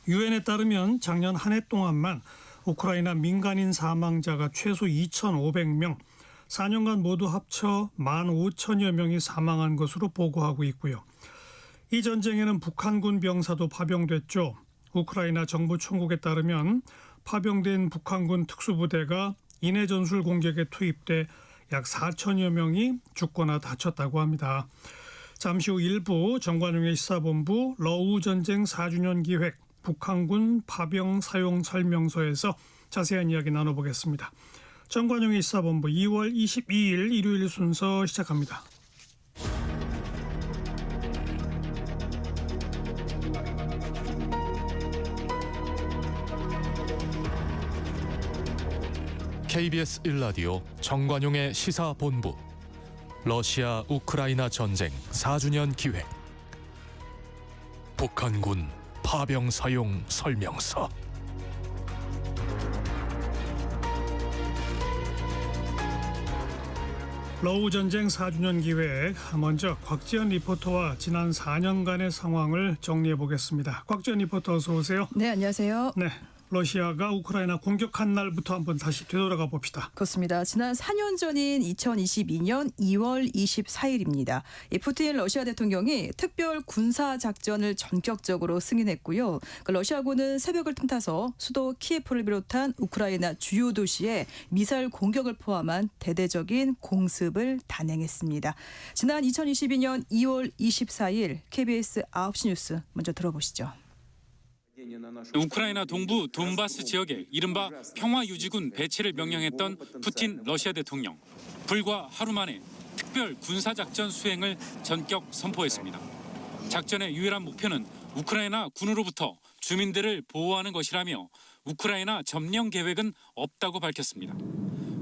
유엔에 따르면 작년 한 해 동안만 우크라이나 민간인 사망자가 최소 2,500명, 4년간 모두 합쳐 15,000여 명이 사망한 것으로 보고하고 있고요. 이 전쟁에는 북한군 병사도 파병됐죠. 우크라이나 정부 총국에 따르면 파병된 북한군 특수부대가 인해 전술 공격에 투입돼 약 4천여 명이 죽거나 다쳤다고 합니다. 잠시 후 일부 정관용의 시사본부 러우 전쟁 4주년 기획 북한군 파병 사용 설명서에서 자세한 이야기 나눠보겠습니다. 정관용의 시사본부 2월 22일 일요일 순서 시작합니다. KBS 1라디오 정관용의 시사본부 러시아 우크라이나 전쟁 4주년 기획 북한군 파병 사용 설명서. 러우 전쟁 4주년 기획, 먼저 곽지연 리포터와 지난 4년간의 상황을 정리해 보겠습니다. 곽지연 리포터 어서 오세요. 네, 안녕하세요. 네, 러시아가 우크라이나 공격한 날부터 한번 다시 되돌아가 봅시다. 그렇습니다. 지난 4년 전인 2022년 2월 24일입니다. 푸틴 러시아 대통령이 특별 군사작전을 전격적으로 승인했고요. 러시아군은 새벽을 틈타서 수도 키예프를 비롯한 우크라이나 주요 도시에 미사일 공격을 포함한 대대적인 공습을 단행했습니다. 지난 2022년 2월 24일 KBS 9시 뉴스 먼저 들어보시죠. 우크라이나 동부 돈바스 지역에 이른바 평화유지군 배치를 명령했던 푸틴 러시아 대통령. 불과 하루 만에 특별 군사작전 수행을 전격 선포했습니다. 작전의 유일한 목표는 우크라이나 군으로부터 주민들을 보호하는 것이라며 우크라이나 점령 계획은 없다고 밝혔습니다.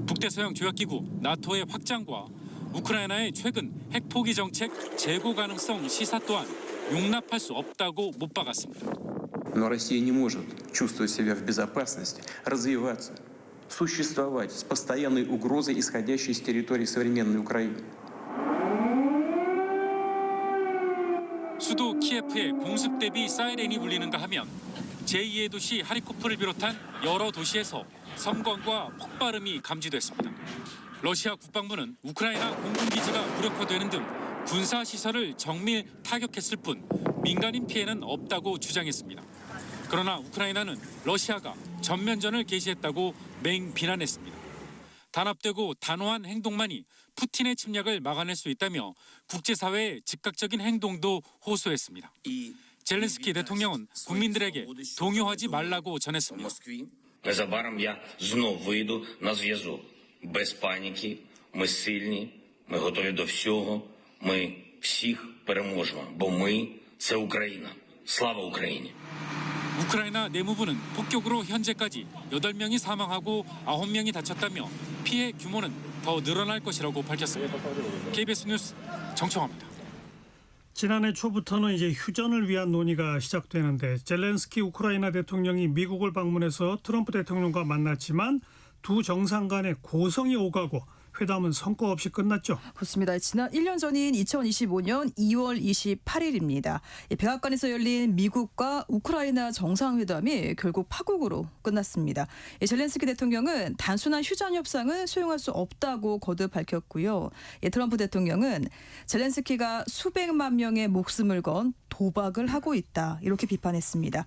북대서양 조약기구 나토의 확장과 우크라이나의 최근 핵포기 정책 재고 가능성 시사 또한 용납할 수 없다고 못 박았습니다. Но Россия не может чувствовать себя в безопасности, развиваться, существовать с постоянной угрозой, исходящей из территории современной Украины. 수도 키예프의 공습 대비 사이렌이 울리는가 하면 제2의 도시 하리코프를 비롯한 여러 도시에서 섬광과 폭발음이 감지됐습니다. 러시아 국방부는 우크라이나 공군기지가 무력화되는 등 군사시설을 정밀 타격했을 뿐 민간인 피해는 없다고 주장했습니다. 그러나 우크라이나는 러시아가 전면전을 개시했다고 맹 비난했습니다. 단합되고 단호한 행동만이 푸틴의 침략을 막아낼 수 있다며 국제사회의 즉각적인 행동도 호소했습니다. 젤렌스키 대통령은 국민들에게 동요하지 말라고 전했습니다. Незабаром я знов вийду на зв'язок. Без паніки, ми сильні, ми готові до всього, ми всіх переможемо, бо ми – це Україна. Слава Україні! 우크라이나 내무부는 폭격으로 현재까지 8명이 사망하고 9명이 다쳤다며 피해 규모는 더 늘어날 것이라고 밝혔습니다. KBS 뉴스 정청화입니다. 지난해 초부터는 이제 휴전을 위한 논의가 시작되는데 젤렌스키 우크라이나 대통령이 미국을 방문해서 트럼프 대통령과 만났지만 두 정상 간의 고성이 오가고 회담은 성과 없이 끝났죠. 그렇습니다. 지난 1년 전인 2025년 2월 28일입니다. 백악관에서 열린 미국과 우크라이나 정상회담이 결국 파국으로 끝났습니다. 젤렌스키 대통령은 단순한 휴전 협상은 수용할 수 없다고 거듭 밝혔고요. 트럼프 대통령은 젤렌스키가 수백만 명의 목숨을 건 도박을 하고 있다 이렇게 비판했습니다.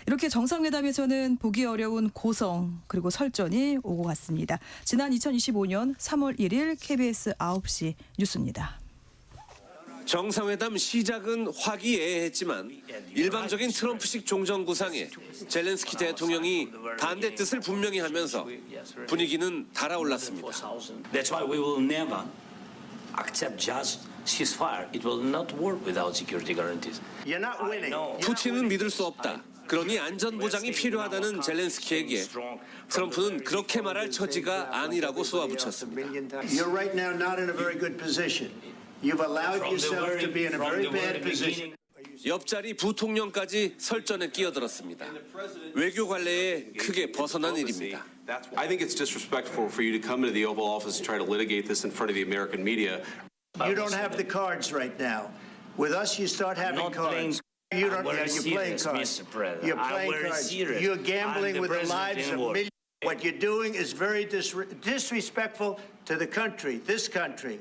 이렇게 정상회담에서는 보기 어려운 고성 그리고 설전이 오고 갔습니다. 지난 2025년 3월 1일 KBS 9시 뉴스입니다. 정상회담 시작은 화기애애했지만 일방적인 트럼프식 종전 구상에 젤렌스키 대통령이 반대 뜻을 분명히 하면서 분위기는 달아올랐습니다. That's why we will never accept just ceasefire. It will not work without security guarantees. You're not winning. 푸틴은 믿을 수 없다. 그러니 안전보장이 필요하다는 젤렌스키에게 트럼프는 그렇게 말할 처지가 아니라고 쏘아붙였습니다. You're right now not in a very good position. You've allowed yourself to be in a very bad position. 옆자리 부통령까지 설전에 끼어들었습니다. 외교 관례에 크게 벗어난 일입니다. I think it's disrespectful for you to come into the Oval Office and try to litigate this in front of the American media. You don't have the cards right now. With us, you start having cards. You don't. We're You're playing serious, cards. Mr. President. You're playing We're cards. serious. You're gambling I'm the with the president lives in of war. millions. What you're doing is very disrespectful to the country, this country.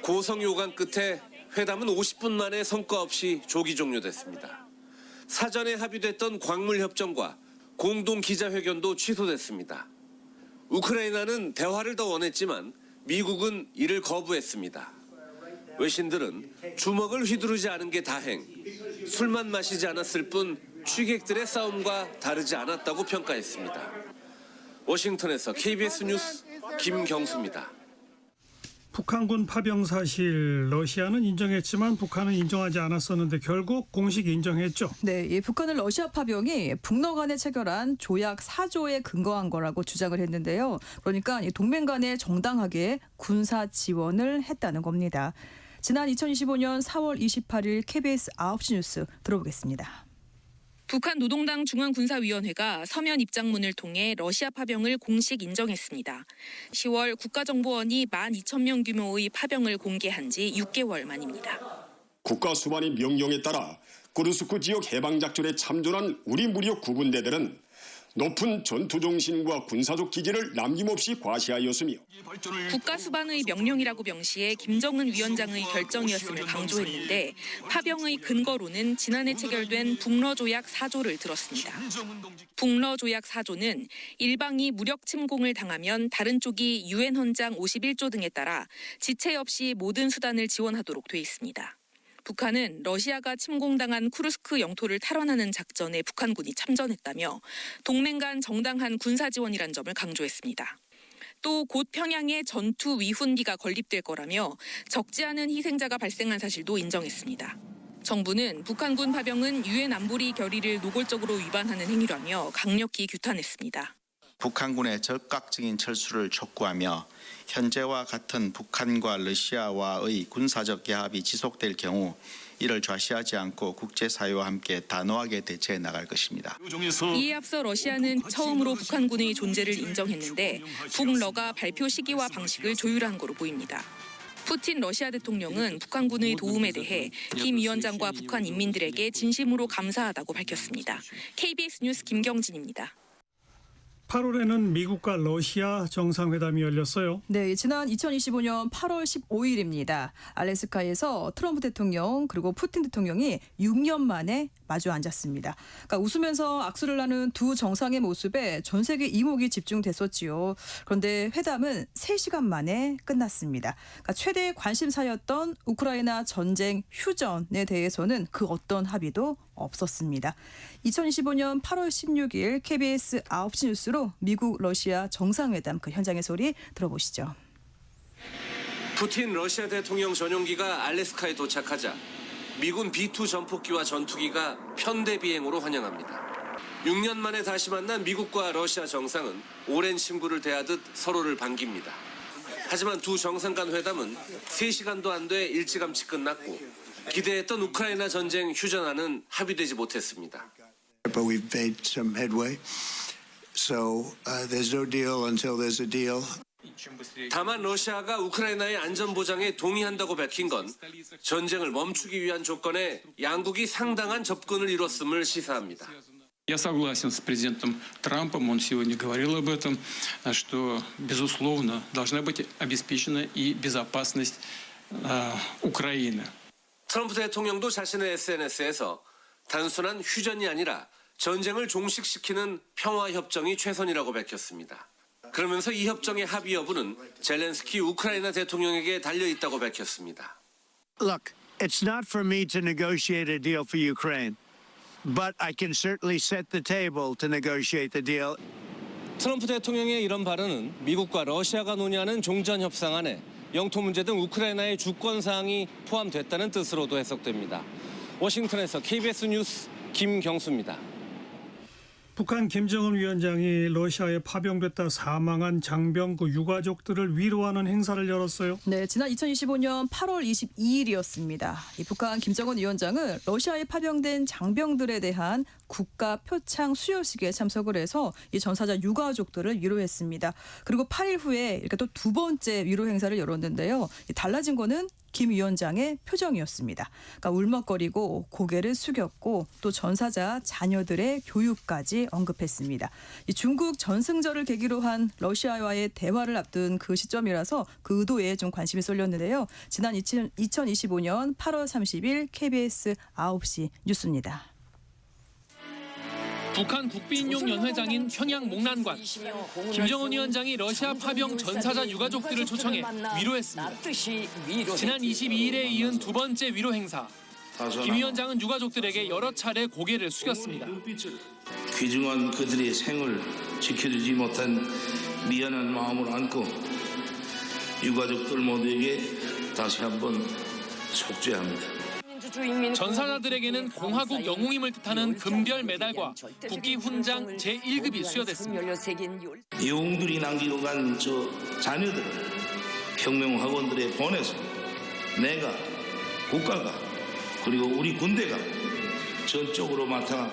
고성 요간 끝에 회담은 50분 만에 성과 없이 조기 종료됐습니다. 사전에 합의됐던 광물 협정과 공동 기자회견도 취소됐습니다. 우크라이나는 대화를 더 원했지만 미국은 이를 거부했습니다. 외신들은 주먹을 휘두르지 않은 게 다행, 술만 마시지 않았을 뿐 취객들의 싸움과 다르지 않았다고 평가했습니다. 워싱턴에서 KBS 뉴스 김경수입니다. 북한군 파병 사실 러시아는 인정했지만 북한은 인정하지 않았었는데 결국 공식 인정했죠. 네, 이 북한은 러시아 파병이 북러 간에 체결한 조약 4조에 근거한 거라고 주장을 했는데요. 그러니까 이 동맹 간에 정당하게 군사 지원을 했다는 겁니다. 지난 2025년 4월 28일 KBS 9시 뉴스 들어보겠습니다. 북한 노동당 중앙군사위원회가 서면 입장문을 통해 러시아 파병을 공식 인정했습니다. 10월 국가정보원이 12,000명 규모의 파병을 공개한 지 6개월 만입니다. 국가수반의 명령에 따라 쿠르스크 지역 해방작전에 참전한 우리 무력 구분대들은 높은 전투정신과 군사적 기질을 남김없이 과시하였으며 국가수반의 명령이라고 명시해 김정은 위원장의 결정이었음을 강조했는데 파병의 근거로는 지난해 체결된 북러조약 4조를 들었습니다. 북러조약 4조는 일방이 무력 침공을 당하면 다른 쪽이 유엔 헌장 51조 등에 따라 지체 없이 모든 수단을 지원하도록 돼 있습니다. 북한은 러시아가 침공당한 쿠르스크 영토를 탈환하는 작전에 북한군이 참전했다며 동맹 간 정당한 군사 지원이란 점을 강조했습니다. 또 곧 평양에 전투 위훈기가 건립될 거라며 적지 않은 희생자가 발생한 사실도 인정했습니다. 정부는 북한군 파병은 유엔 안보리 결의를 노골적으로 위반하는 행위라며 강력히 규탄했습니다. 북한군의 즉각적인 철수를 촉구하며 현재와 같은 북한과 러시아와의 군사적 개합이 지속될 경우 이를 좌시하지 않고 국제사회와 함께 단호하게 대처해 나갈 것입니다. 이에 앞서 러시아는 처음으로 북한군의 존재를 인정했는데 북러가 발표 시기와 방식을 조율한 거로 보입니다. 푸틴 러시아 대통령은 북한군의 도움에 대해 김 위원장과 북한 인민들에게 진심으로 감사하다고 밝혔습니다. KBS 뉴스 김경진입니다. 8월에는 미국과 러시아 정상회담이 열렸어요. 네, 지난 2025년 8월 15일입니다. 알래스카에서 트럼프 대통령 그리고 푸틴 대통령이 6년 만에 마주 앉았습니다. 그러니까 웃으면서 악수를 나눈 두 정상의 모습에 전 세계 이목이 집중됐었지요. 그런데 회담은 3시간 만에 끝났습니다. 그러니까 최대의 관심사였던 우크라이나 전쟁 휴전에 대해서는 그 어떤 합의도 없었습니다. 2025년 8월 16일 KBS 9시 뉴스로 미국 러시아 정상회담 그 현장의 소리 들어보시죠. 푸틴 러시아 대통령 전용기가 알래스카에 도착하자 미군 B-2 전폭기와 전투기가 편대 비행으로 환영합니다. 6년 만에 다시 만난 미국과 러시아 정상은 오랜 친구를 대하듯 서로를 반깁니다. 하지만 두 정상 간 회담은 3시간도 안 돼 일찌감치 끝났고 기대했던 우크라이나 전쟁 휴전안은 합의되지 못했습니다. But we've made some headway. So there's no deal until there's a deal. 다만 러시아가 우크라이나의 안전 보장에 동의한다고 밝힌 건 전쟁을 멈추기 위한 조건에 양국이 상당한 접근을 이뤘음을 시사합니다. Я согласен с президентом Трампом, он сегодня говорил об этом, что, безусловно, должна быть обеспечена и безопасность Украины. 트럼프 대통령도 자신의 SNS에서 단순한 휴전이 아니라 전쟁을 종식시키는 평화협정이 최선이라고 밝혔습니다. 그러면서 이 협정의 합의 여부는 젤렌스키 우크라이나 대통령에게 달려있다고 밝혔습니다. Look, it's not for me to negotiate a deal for Ukraine, but I can certainly set the table to negotiate the deal. 트럼프 대통령의 이런 발언은 미국과 러시아가 논의하는 종전협상안에 영토 문제 등 우크라이나의 주권 사항이 포함됐다는 뜻으로도 해석됩니다. 워싱턴에서 KBS 뉴스 김경수입니다. 북한 김정은 위원장이 러시아에 파병됐다 사망한 장병 그 유가족들을 위로하는 행사를 열었어요. 네, 지난 2025년 8월 22일이었습니다. 이 북한 김정은 위원장은 러시아에 파병된 장병들에 대한 국가 표창 수여식에 참석을 해서 이 전사자 유가족들을 위로했습니다. 그리고 8일 후에 이렇게 또 두 번째 위로 행사를 열었는데요. 달라진 거는 김 위원장의 표정이었습니다. 그러니까 울먹거리고 고개를 숙였고 또 전사자 자녀들의 교육까지 언급했습니다. 이 중국 전승절을 계기로 한 러시아와의 대화를 앞둔 그 시점이라서 그 의도에 좀 관심이 쏠렸는데요. 지난 2025년 8월 30일 KBS 9시 뉴스입니다. 북한 국비인용연회장인 평양 목란관. 김정은 위원장이 러시아 파병 전사자 유가족들을 초청해 위로했습니다. 지난 22일에 이은 두 번째 위로 행사. 김 위원장은 유가족들에게 여러 차례 고개를 숙였습니다. 귀중한 그들의 생을 지켜주지 못한 미안한 마음을 안고 유가족들 모두에게 다시 한번 속죄합니다. 전사자들에게는 공화국 영웅임을 뜻하는 금별 메달과 국기 훈장 제1급이 수여됐습니다. 영웅들이 남기고 간 저 자녀들을 혁명학원들에 보내서 내가, 국가가, 그리고 우리 군대가 전적으로 맡아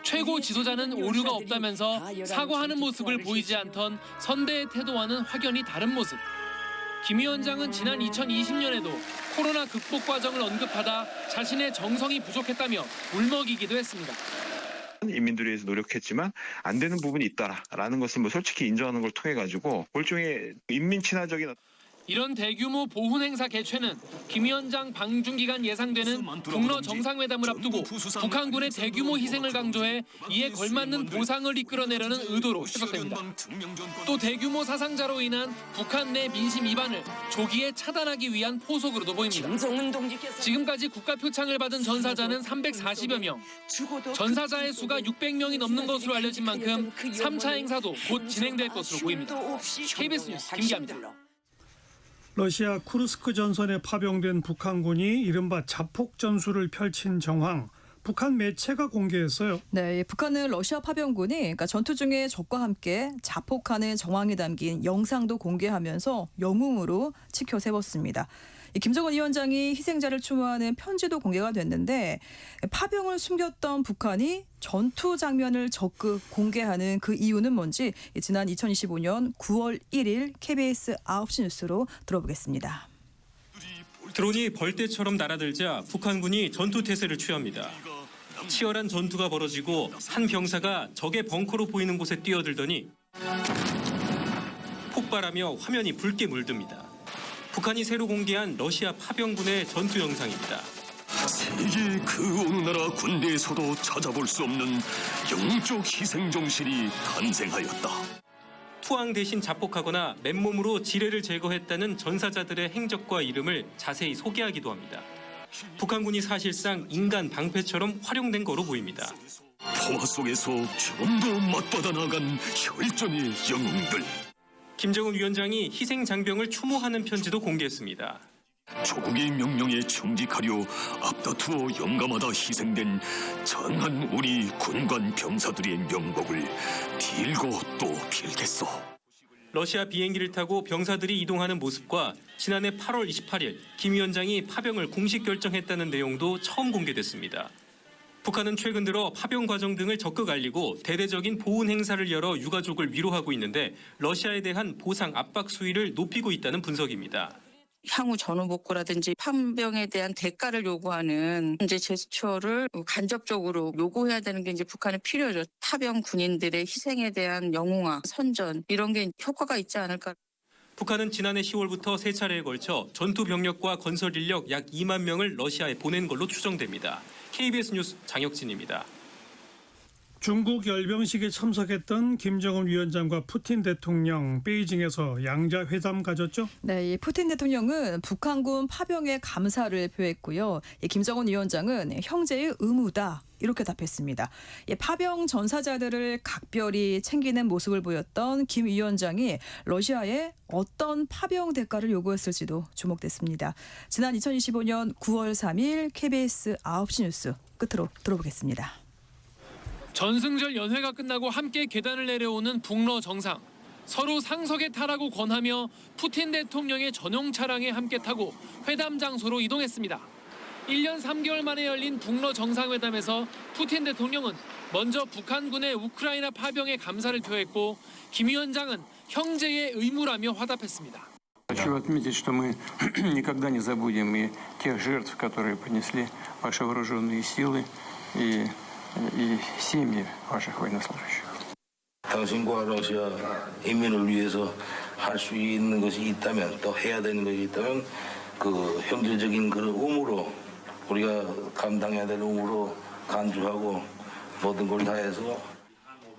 최고 지도자는 오류가 없다면서 사과하는 모습을 보이지 않던 선대의 태도와는 확연히 다른 모습. 김 위원장은 지난 2020년에도 코로나 극복 과정을 언급하다 자신의 정성이 부족했다며 울먹이기도 했습니다. 인민들을 위해서 노력했지만 안 되는 부분이 있다라는 것을 솔직히 인정하는 걸 통해 가지고 일종의 인민 친화적인 이런 대규모 보훈 행사 개최는 김 위원장 방중 기간 예상되는 북러 정상회담을 앞두고 북한군의 대규모 희생을 강조해 이에 걸맞는 보상을 이끌어내려는 의도로 해석됩니다. 또 대규모 사상자로 인한 북한 내 민심 이반을 조기에 차단하기 위한 포석으로도 보입니다. 지금까지 국가 표창을 받은 전사자는 340여 명, 전사자의 수가 600명이 넘는 것으로 알려진 만큼 3차 행사도 곧 진행될 것으로 보입니다. KBS 뉴스 김기아입니다. 러시아 쿠르스크 전선에 파병된 북한군이 이른바 자폭 전술을 펼친 정황, 북한 매체가 공개했어요. 네, 북한은 러시아 파병군이 그러니까 전투 중에 적과 함께 자폭하는 정황이 담긴 영상도 공개하면서 영웅으로 치켜 세웠습니다. 김정은 위원장이 희생자를 추모하는 편지도 공개가 됐는데 파병을 숨겼던 북한이 전투 장면을 적극 공개하는 그 이유는 뭔지 지난 2025년 9월 1일 KBS 9시 뉴스로 들어보겠습니다. 드론이 벌떼처럼 날아들자 북한군이 전투 태세를 취합니다. 치열한 전투가 벌어지고 한 병사가 적의 벙커로 보이는 곳에 뛰어들더니 폭발하며 화면이 붉게 물듭니다. 북한이 새로 공개한 러시아 파병군의 전투 영상입니다. 세계 그 어느 나라 군대에서도 찾아볼 수 없는 영적 희생 정신이 탄생하였다. 투항 대신 자폭하거나 맨몸으로 지뢰를 제거했다는 전사자들의 행적과 이름을 자세히 소개하기도 합니다. 북한군이 사실상 인간 방패처럼 활용된 거로 보입니다. 포화 속에서 좀 더 맞받아 나간 혈전의 영웅들. 김정은 위원장이 희생 장병을 추모하는 편지도 공개했습니다. 조국의 명령에 충직하려 앞다투어 영가마다 희생된 장한 우리 군관 병사들의 명복을 빌고 또 빌겠소. 러시아 비행기를 타고 병사들이 이동하는 모습과 지난해 8월 28일 김 위원장이 파병을 공식 결정했다는 내용도 처음 공개됐습니다. 북한은 최근 들어 파병 과정 등을 적극 알리고 대대적인 보훈 행사를 열어 유가족을 위로하고 있는데 러시아에 대한 보상 압박 수위를 높이고 있다는 분석입니다. 향후 전후 복구라든지 파병에 대한 대가를 요구하는 이제 제스처를 간접적으로 요구해야 되는 게 이제 북한에 필요하죠. 파병 군인들의 희생에 대한 영웅화, 선전 이런 게 효과가 있지 않을까. 북한은 지난해 10월부터 세 차례에 걸쳐 전투 병력과 건설 인력 약 2만 명을 러시아에 보낸 걸로 추정됩니다. KBS 뉴스 장혁진입니다. 중국 열병식에 참석했던 김정은 위원장과 푸틴 대통령 베이징에서 양자 회담 가졌죠? 네, 푸틴 대통령은 북한군 파병에 감사를 표했고요. 김정은 위원장은 형제의 의무다 이렇게 답했습니다. 파병 전사자들을 각별히 챙기는 모습을 보였던 김 위원장이 러시아에 어떤 파병 대가를 요구했을지도 주목됐습니다. 지난 2025년 9월 3일 KBS 9시 뉴스 끝으로 들어보겠습니다. 전승절 연회가 끝나고 함께 계단을 내려오는 북러 정상. 서로 상석에 타라고 권하며 푸틴 대통령의 전용 차량에 함께 타고 회담 장소로 이동했습니다. 1년 3개월 만에 열린 북러 정상회담에서 푸틴 대통령은 먼저 북한군의 우크라이나 파병에 감사를 표했고 김 위원장은 형제의 의무라며 화답했습니다. Хочу отметить, что мы никогда не забудем и тех жертв, которые принесли ваши вооруженные силы и семьи ваших военнослужащих. 당신과 러시아 인민을 위해서 할 수 있는 것이 있다면 또 해야 되는 것이 있다면 그 형제적인 그런 의무로 우리가 감당해야 될 의무로 간주하고 모든 걸 다해서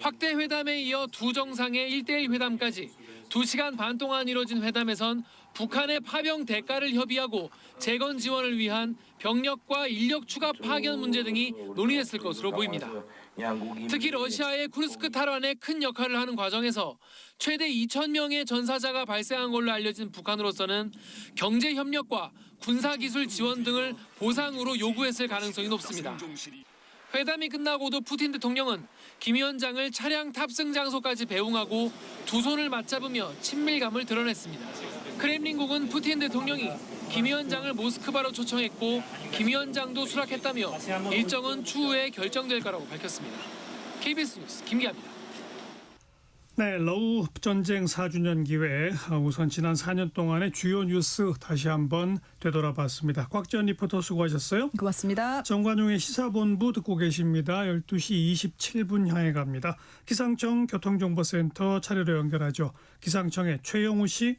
확대 회담에 이어 두 정상의 1대1 회담까지 2시간 반 동안 이뤄진 회담에선 북한의 파병 대가를 협의하고 재건 지원을 위한 병력과 인력 추가 파견 문제 등이 논의됐을 것으로 보입니다. 특히 러시아의 쿠르스크 탈환에 큰 역할을 하는 과정에서 최대 2,000명의 전사자가 발생한 걸로 알려진 북한으로서는 경제 협력과 군사기술 지원 등을 보상으로 요구했을 가능성이 높습니다. 회담이 끝나고도 푸틴 대통령은 김 위원장을 차량 탑승 장소까지 배웅하고 두 손을 맞잡으며 친밀감을 드러냈습니다. 크렘린국은 푸틴 대통령이 김 위원장을 모스크바로 초청했고 김 위원장도 수락했다며 일정은 추후에 결정될 거라고 밝혔습니다. KBS 뉴스 김기아입니다. 네, 러우 전쟁 4주년 기회에 우선 지난 4년 동안의 주요 뉴스 다시 한번 되돌아봤습니다. 곽지연 리포터 수고하셨어요. 고맙습니다. 정관용의 시사본부 듣고 계십니다. 12시 27분 향해 갑니다. 기상청 교통정보센터 차례로 연결하죠. 기상청의 최영우 씨.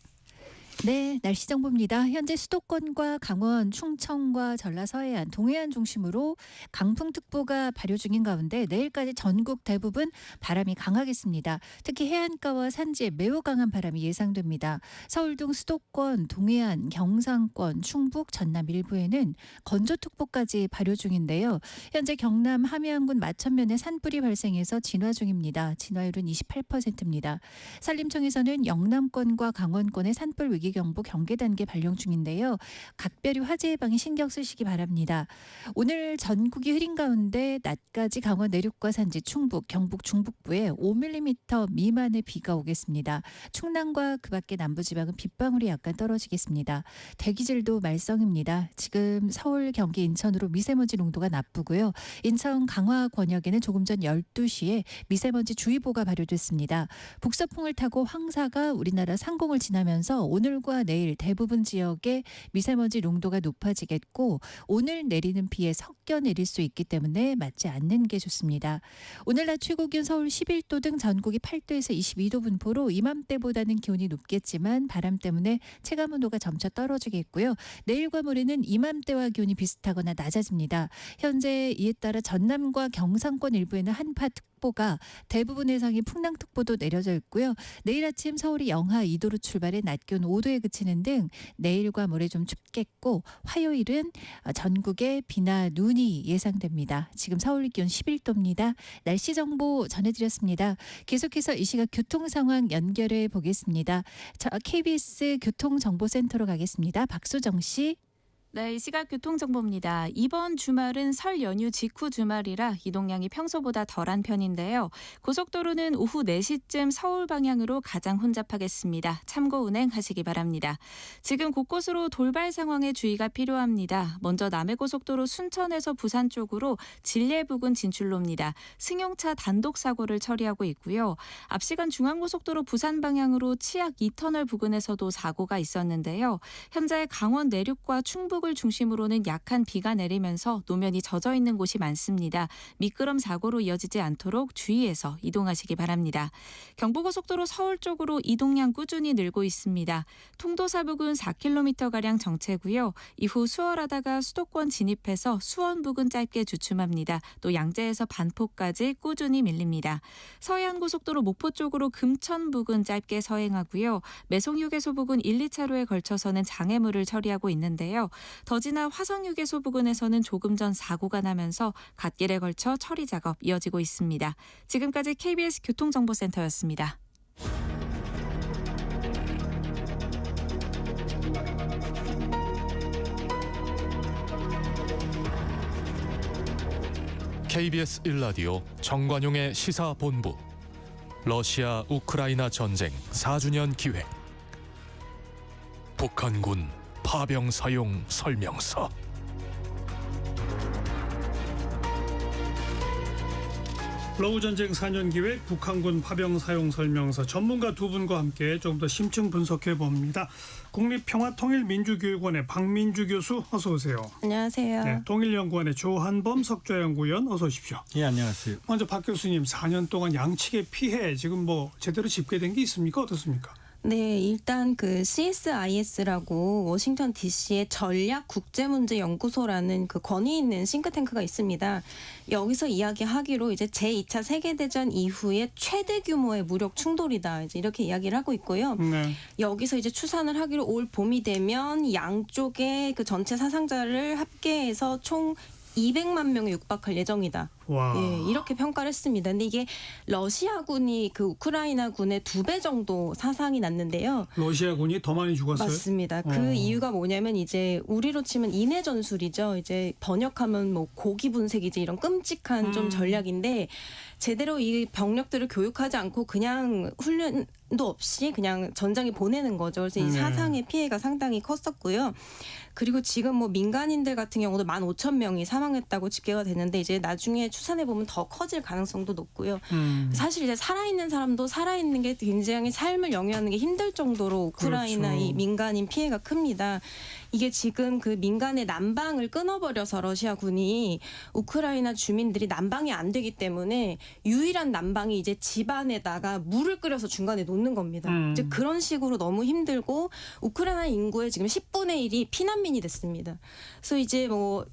네, 날씨 정보입니다. 현재 수도권과 강원, 충청과 전라 서해안, 동해안 중심으로 강풍특보가 발효 중인 가운데 내일까지 전국 대부분 바람이 강하겠습니다. 특히 해안가와 산지에 매우 강한 바람이 예상됩니다. 서울 등 수도권, 동해안, 경상권, 충북, 전남 일부에는 건조특보까지 발효 중인데요. 현재 경남 함양군 마천면에 산불이 발생해서 진화 중입니다. 진화율은 28%입니다. 산림청에서는 영남권과 강원권에 산불 위기 경보 경계 단계 발령 중인데요. 각별히 화재 예방에 신경 쓰시기 바랍니다. 오늘 전국이 흐린 가운데 낮까지 강원 내륙과 산지, 충북, 경북 중북부에 5mm 미만의 비가 오겠습니다. 충남과 그 밖의 남부지방은 빗방울이 약간 떨어지겠습니다. 대기질도 말썽입니다. 지금 서울, 경기, 인천으로 미세먼지 농도가 나쁘고요. 인천 강화 권역에는 조금 전 12시에 미세먼지 주의보가 발효됐습니다. 북서풍을 타고 황사가 우리나라 상공을 지나면서 오늘과 내일 대부분 지역에 미세먼지 농도가 높아지겠고 오늘 내리는 비에 섞여 내릴 수 있기 때문에 맞지 않는 게 좋습니다. 오늘 낮 최고 기온 서울 11도 등 전국이 8도에서 22도 분포로 이맘때보다는 기온이 높겠지만 바람 때문에 체감온도가 점차 떨어지겠고요. 내일과 모레는 이맘때와 기온이 비슷하거나 낮아집니다. 현재 이에 따라 전남과 경상권 일부에는 한파특보가 대부분 해상에 풍랑특보도 내려져 있고요. 내일 아침 서울이 영하 2도로 출발해 낮 기온 5도에 그치는 등 내일과 모레 좀 춥겠고 화요일은 전국에 비나 눈이 예상됩니다. 지금 서울 기온 11도입니다. 날씨 정보 전해드렸습니다. 계속해서 이 시각 교통 상황 연결해 보겠습니다. KBS 교통정보센터로 가겠습니다. 박수정 씨. 네, 이 시각 교통정보입니다. 이번 주말은 설 연휴 직후 주말이라 이동량이 평소보다 덜한 편인데요. 고속도로는 오후 4시쯤 서울 방향으로 가장 혼잡하겠습니다. 참고 운행하시기 바랍니다. 지금 곳곳으로 돌발 상황에 주의가 필요합니다. 먼저 남해고속도로 순천에서 부산 쪽으로 진례 부근 진출로입니다. 승용차 단독 사고를 처리하고 있고요. 앞시간 중앙고속도로 부산 방향으로 치악 2터널 부근에서도 사고가 있었는데요. 현재 강원 내륙과 충북 중심으로는 약한 비가 내리면서 노면이 젖어 있는 곳이 많습니다. 미끄럼 사고로 이어지지 않도록 주의해서 이동하시기 바랍니다. 경부고속도로 서울 쪽으로 이동량 꾸준히 늘고 있습니다. 통도사 부근 4km가량 정체고요. 이후 수월하다가 수도권 진입해서 수원 부근 짧게 주춤합니다. 또 양재에서 반포까지 꾸준히 밀립니다. 서해안고속도로 목포 쪽으로 금천 부근 짧게 서행하고요. 매송휴게소 부근 1, 2차로에 걸쳐서는 장애물을 처리하고 있는데요. 더 지나 화성휴게소 부근에서는 조금 전 사고가 나면서 갓길에 걸쳐 처리 작업 이어지고 있습니다. 지금까지 KBS 교통정보센터였습니다. KBS 1라디오 정관용의 시사본부 러시아 우크라이나 전쟁 4주년 기획 북한군 파병 사용 설명서. 러우 전쟁 4년 기획 북한군 파병 사용 설명서 전문가 두 분과 함께 좀 더 심층 분석해 봅니다. 국립평화통일민주교육원의 박민주 교수 어서 오세요. 안녕하세요. 네, 통일연구원의 조한범 석좌연구위원 어서 오십시오. 예, 안녕하세요. 먼저 박 교수님 4년 동안 양측의 피해 지금 뭐 제대로 집계된 게 있습니까? 어떻습니까? 네, 일단 그 CSIS라고 워싱턴 DC의 전략 국제문제 연구소라는 그 권위 있는 싱크탱크가 있습니다. 여기서 이야기하기로 이제 제2차 세계대전 이후에 최대 규모의 무력 충돌이다. 이제 이렇게 이야기를 하고 있고요. 네. 여기서 이제 추산을 하기로 올 봄이 되면 양쪽의 그 전체 사상자를 합계해서 총 200만 명에 육박할 예정이다. 와. 예, 이렇게 평가를 했습니다. 근데 이게 러시아군이 그 우크라이나군의 2배 정도 사상이 났는데요. 러시아군이 더 많이 죽었어요? 맞습니다. 그 이유가 뭐냐면 이제 우리로 치면 인해 전술이죠. 이제 번역하면 뭐 고기 분쇄기지 이런 끔찍한 좀 전략인데 제대로 이 병력들을 교육하지 않고 그냥 훈련도 없이 그냥 전장에 보내는 거죠. 그래서 이 사상의 피해가 상당히 컸었고요. 그리고 지금 뭐 민간인들 같은 경우도 15,000명이 사망했다고 집계가 됐는데 이제 나중에 추산해 보면 더 커질 가능성도 높고요. 사실 이제 살아있는 사람도 살아있는 게 굉장히 삶을 영위하는 게 힘들 정도로 우크라이나 그렇죠. 이 민간인 피해가 큽니다. 이게 지금 그 민간의 난방을 끊어버려서 러시아군이 우크라이나 주민들이 난방이 안 되기 때문에 유일한 난방이 이제 집안에다가 물을 끓여서 중간에 놓는 겁니다. 이제 그런 식으로 너무 힘들고 우크라이나 인구의 지금 10분의 1이 피난민이 됐습니다. 그래서 이제 뭐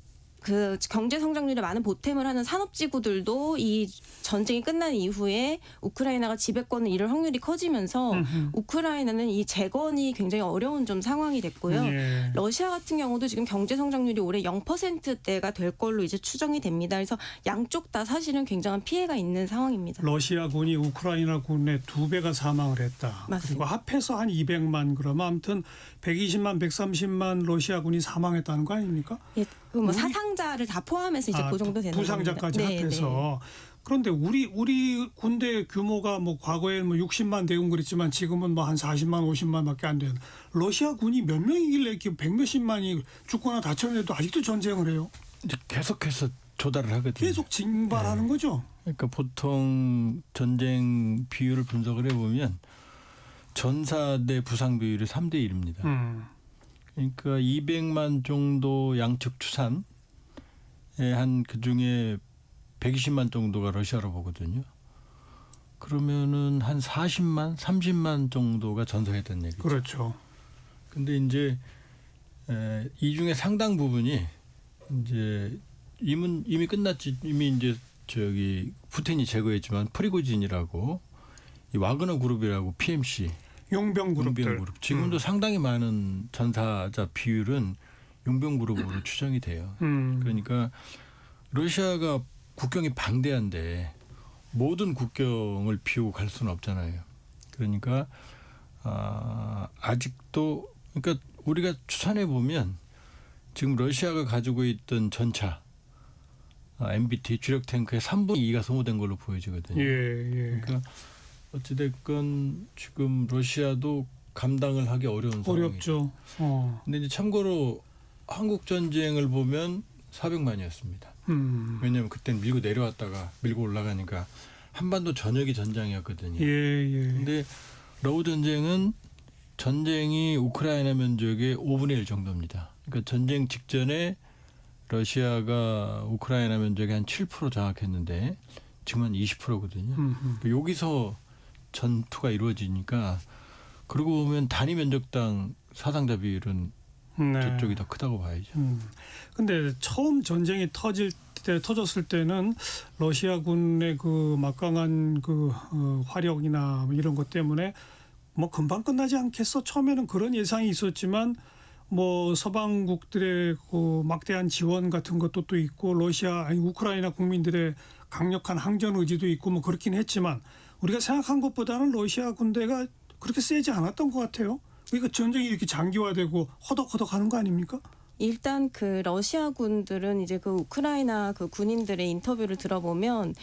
그 경제 성장률에 많은 보탬을 하는 산업지구들도 이 전쟁이 끝난 이후에 우크라이나가 지배권을 잃을 확률이 커지면서 우크라이나는 이 재건이 굉장히 어려운 좀 상황이 됐고요. 예. 러시아 같은 경우도 지금 경제 성장률이 올해 0%대가 될 걸로 이제 추정이 됩니다. 그래서 양쪽 다 사실은 굉장한 피해가 있는 상황입니다. 러시아군이 우크라이나군의 2배가 사망을 했다. 맞습니다. 그리고 합해서 한 200만 그러면 아무튼 120만, 130만 러시아군이 사망했다는 거 아닙니까? 예, 그 뭐 사상자를 다 포함해서 이제 그 정도 되는 부상자까지 겁니다. 합해서. 그런데 우리 군대 규모가 뭐 과거에 뭐 60만 대군 그랬지만 지금은 뭐 한 40만, 50만밖에 안 되는 러시아군이 몇 명이길래 이렇게 100몇십만이 죽거나 다쳤는데도 아직도 전쟁을 해요? 이제 계속해서 조달을 하거든요. 계속 징발하는 거죠. 그러니까 보통 전쟁 비율을 분석을 해보면 전사 대 부상 비율이 3대 1입니다. 그러니까 200만 정도 양측 추산에 한 그중에 120만 정도가 러시아로 보거든요. 그러면은 한 40만, 30만 정도가 전사했다는 얘기죠. 그렇죠. 근데 이제 이 중에 상당 부분이 이제 이미 끝났지. 이미 이제 저기 푸틴이 제거했지만 프리고진이라고 이 와그너 그룹이라고 PMC 용병 그룹들. 지금도 상당히 많은 전사자 비율은 용병 그룹으로 추정이 돼요. 그러니까 러시아가 국경이 방대한데 모든 국경을 비우고 갈 수는 없잖아요. 그러니까 아직도 그러니까 우리가 추산해 보면 지금 러시아가 가지고 있던 전차 MBT 주력 탱크의 3분의 2가 소모된 걸로 보여지거든요. 예. 그러니까 어찌됐건 지금 러시아도 감당을 하기 어려운 상황이죠. 어렵죠. 근데 이제 참고로 한국 전쟁을 보면 400만이었습니다. 왜냐하면 그때는 밀고 내려왔다가 밀고 올라가니까 한반도 전역이 전장이었거든요. 근데 러우 전쟁은 전쟁이 우크라이나 면적의 5분의 1 정도입니다. 그러니까 전쟁 직전에 러시아가 우크라이나 면적의 한 7% 장악했는데 지금 한 20%거든요. 그러니까 여기서 전투가 이루어지니까 그러고 보면 단위 면적당 사상자 비율은 저쪽이 더 크다고 봐야죠. 근데 처음 전쟁이 터졌을 때는 러시아군의 그 막강한 그 화력이나 뭐 이런 것 때문에 뭐 금방 끝나지 않겠어. 처음에는 그런 예상이 있었지만 뭐 서방국들의 그 막대한 지원 같은 것도 또 있고 우크라이나 국민들의 강력한 항전 의지도 있고 뭐 그렇긴 했지만 우리가 생각한 것보다는 러시아 군대가 그렇게 세지 않았던 것 같아요. 그러니까 전쟁이 이렇게 장기화되고 허덕허덕하는 거 아닙니까? 일단 그 러시아 군들은 이제 그 우크라이나 그 군인들의 인터뷰를 들어보면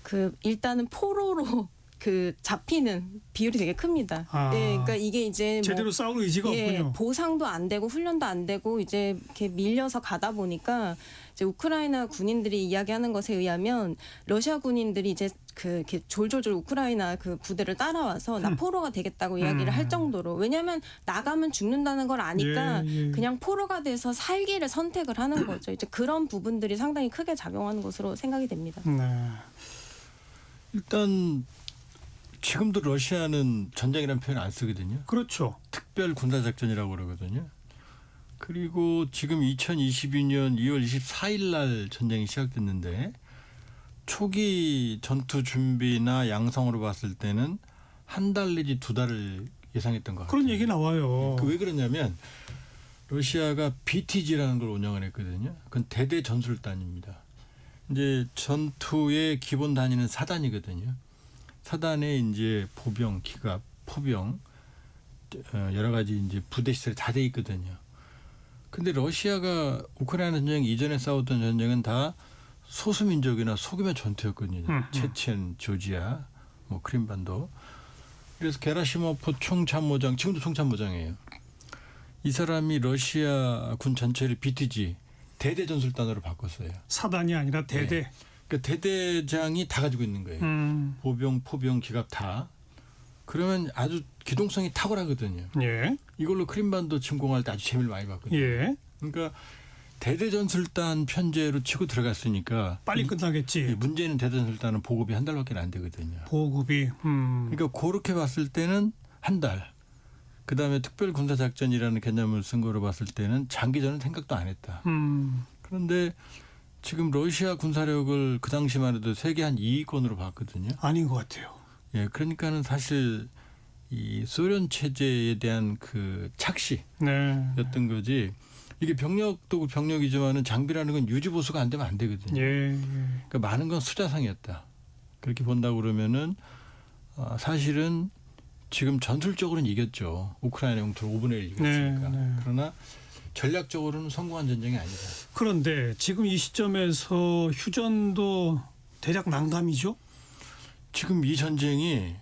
그 일단은 포로로 그 잡히는 비율이 되게 큽니다. 아, 네, 그러니까 이게 이제 제대로 싸울 의지가 없군요. 보상도 안 되고 훈련도 안 되고 이제 이렇게 밀려서 가다 보니까 이제 우크라이나 군인들이 이야기하는 것에 의하면 러시아 군인들이 이제 이렇게 졸졸졸 우크라이나 그 부대를 따라와서 나 포로가 되겠다고 이야기를 할 정도로, 왜냐하면 나가면 죽는다는 걸 아니까 그냥 포로가 돼서 살기를 선택을 하는 거죠. 이제 그런 부분들이 상당히 크게 작용하는 것으로 생각이 됩니다. 네. 일단 지금도 러시아는 전쟁이라는 표현 안 쓰거든요. 그렇죠. 특별 군사작전이라고 그러거든요. 그리고 지금 2022년 2월 24일 날 전쟁이 시작됐는데 초기 전투 준비나 양성으로 봤을 때는 한 달 내지 2달을 예상했던 것 같아요. 그런 얘기 나와요. 왜 그러냐면 러시아가 BTG라는 걸 운영을 했거든요. 그건 대대 전술단입니다. 이제 전투의 기본 단위는 사단이거든요. 사단에 이제 보병, 기갑, 포병 여러 가지 이제 부대 시설이 다 돼 있거든요. 근데 러시아가 우크라이나 전쟁 이전에 싸웠던 전쟁은 다 소수민족이나 소규모 전투였거든요. 체첸, 조지아, 뭐 크림반도. 그래서 게라시모프 총참모장, 지금도 총참모장이에요. 이 사람이 러시아 군 전체를 BTG 대대 전술단으로 바꿨어요. 사단이 아니라 대대. 네. 그러니까 대대장이 다 가지고 있는 거예요. 보병, 포병, 기갑 다. 그러면 아주 기동성이 탁월하거든요. 예. 이걸로 크림반도 침공할 때 아주 재미를 많이 봤거든요. 예. 그러니까 대대전술단 편제로 치고 들어갔으니까 빨리 끝나겠지. 문제는 대대전술단은 보급이 한 달밖에 안 되거든요. 보급이. 그러니까 그렇게 봤을 때는 한 달. 그다음에 특별군사작전이라는 개념을 쓴 거로 봤을 때는 장기전은 생각도 안 했다. 그런데 지금 러시아 군사력을 그 당시만 해도 세계 한 2위권으로 봤거든요. 아닌 것 같아요. 예, 그러니까는 사실 이 소련 체제에 대한 그 착시였던 거지. 이게 병력도 병력이지만은 장비라는 건 유지 보수가 안 되면 안 되거든요. 그러니까 많은 건 수자상이었다. 그렇게 본다고 그러면은 사실은 지금 전술적으로는 이겼죠. 우크라이나 영토를 5분의 1 이겼으니까. 그러나 전략적으로는 성공한 전쟁이 아니다. 그런데 지금 이 시점에서 휴전도 대략 난감이죠? 지금 이 전쟁이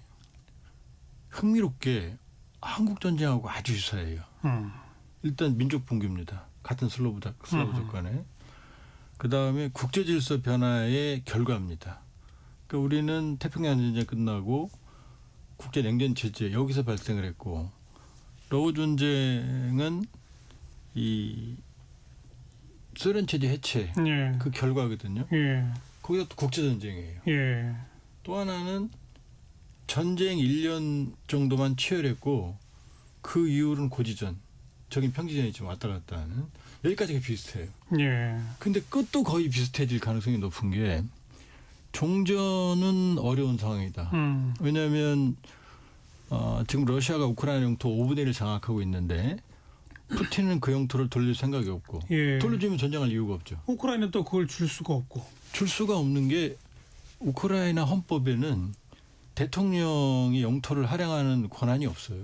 흥미롭게 한국 전쟁하고 아주 유사해요. 일단 민족 붕괴입니다. 같은 슬라브 조건에. 그다음에 국제 질서 변화의 결과입니다. 그러니까 우리는 태평양 전쟁 끝나고 국제 냉전 체제 여기서 발생을 했고 러우 전쟁은 이 소련 체제 해체 그 결과거든요. 거기가 또 국제 전쟁이에요. 또 하나는 전쟁 1년 정도만 치열했고 그 이후로는 고지전, 적인 평지전이 지금 왔다 갔다 하는 여기까지가 비슷해요. 근데 끝도 거의 비슷해질 가능성이 높은 게 종전은 어려운 상황이다. 왜냐하면 지금 러시아가 우크라이나 영토 5분의 1을 장악하고 있는데 푸틴은 그 영토를 돌릴 생각이 없고 돌려주면 전쟁할 이유가 없죠. 우크라이나는 또 그걸 줄 수가 없고. 줄 수가 없는 게 우크라이나 헌법에는 대통령이 영토를 할애하는 권한이 없어요.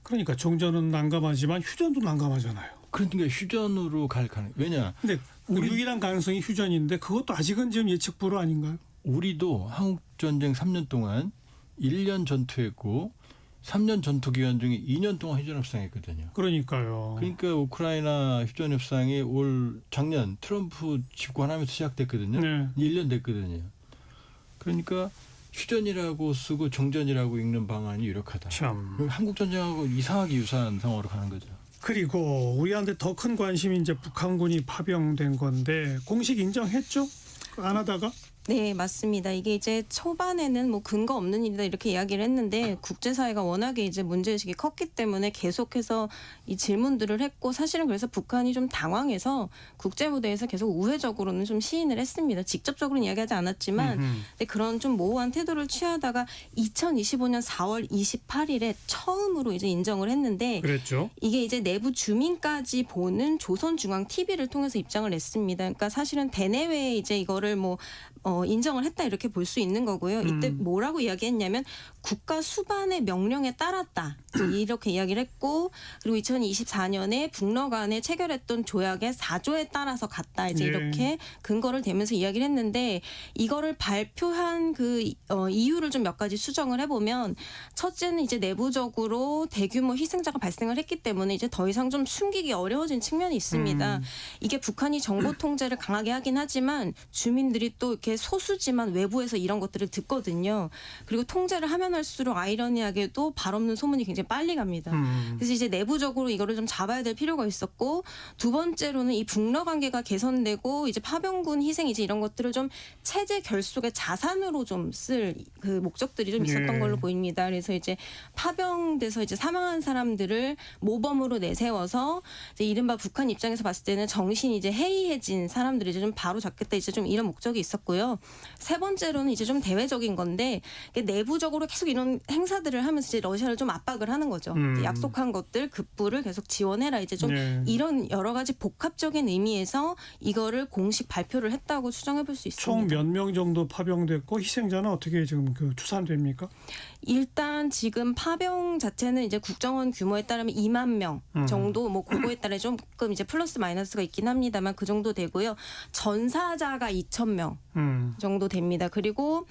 그러니까 종전은 난감하지만 휴전도 난감하잖아요. 그러니까 휴전으로 갈 가능. 왜냐? 근데 유일한 가능성이 휴전인데 그것도 아직은 지금 예측불허 아닌가요? 우리도 한국 전쟁 3년 동안 1년 전투했고 3년 전투 기간 중에 2년 동안 휴전 협상했거든요. 그러니까요. 그러니까 우크라이나 휴전 협상이 올 작년 트럼프 집권하면서 시작됐거든요. 1년 됐거든요. 그러니까 휴전이라고 쓰고 종전이라고 읽는 방안이 유력하다. 참. 한국 전쟁하고 이상하게 유사한 상황으로 가는 거죠. 그리고 우리한테 더 큰 관심이 이제 북한군이 파병된 건데 공식 인정했죠? 안 하다가? 네, 맞습니다. 이게 이제 초반에는 뭐 근거 없는 일이다 이렇게 이야기를 했는데 국제사회가 워낙에 이제 문제의식이 컸기 때문에 계속해서 이 질문들을 했고 사실은 그래서 북한이 좀 당황해서 국제무대에서 계속 우회적으로는 좀 시인을 했습니다. 직접적으로는 이야기하지 않았지만 근데 그런 좀 모호한 태도를 취하다가 2025년 4월 28일에 처음으로 이제 인정을 했는데 그랬죠. 이게 이제 내부 주민까지 보는 조선중앙 TV를 통해서 입장을 냈습니다. 그러니까 사실은 대내외에 이제 이거를 뭐 인정을 했다 이렇게 볼 수 있는 거고요. 이때 뭐라고 이야기했냐면 국가 수반의 명령에 따랐다 이렇게 이야기를 했고 그리고 2024년에 북러 간에 체결했던 조약의 4조에 따라서 갔다 이제 이렇게 근거를 대면서 이야기를 했는데 이거를 발표한 그 이유를 좀 몇 가지 수정을 해보면 첫째는 이제 내부적으로 대규모 희생자가 발생을 했기 때문에 이제 더 이상 좀 숨기기 어려워진 측면이 있습니다. 이게 북한이 정보 통제를 강하게 하긴 하지만 주민들이 또 이렇게 소수지만 외부에서 이런 것들을 듣거든요. 그리고 통제를 하면 할수록 아이러니하게도 발 없는 소문이 굉장히 빨리 갑니다. 그래서 이제 내부적으로 이거를 좀 잡아야 될 필요가 있었고 두 번째로는 이 북러 관계가 개선되고 이제 파병군 희생 이제 이런 것들을 좀 체제 결속의 자산으로 좀 쓸 그 목적들이 좀 있었던 걸로 보입니다. 그래서 이제 파병돼서 이제 사망한 사람들을 모범으로 내세워서 이제 이른바 북한 입장에서 봤을 때는 정신이 이제 해이해진 사람들을 이제 좀 바로 잡겠다 이제 좀 이런 목적이 있었고요. 세 번째로는 이제 좀 대외적인 건데 내부적으로 계속 이런 행사들을 하면서 이제 러시아를 좀 압박을 하는 거죠. 이제 약속한 것들 급부를 계속 지원해라 이제 좀 이런 여러 가지 복합적인 의미에서 이거를 공식 발표를 했다고 추정해 볼 수 있습니다. 총 몇 명 정도 파병됐고 희생자는 어떻게 지금 그 추산됩니까? 일단 지금 파병 자체는 이제 국정원 규모에 따르면 2만 명 정도 뭐 그거에 따라 조금 이제 플러스 마이너스가 있긴 합니다만 그 정도 되고요. 전사자가 2,000명 정도 됩니다. 그리고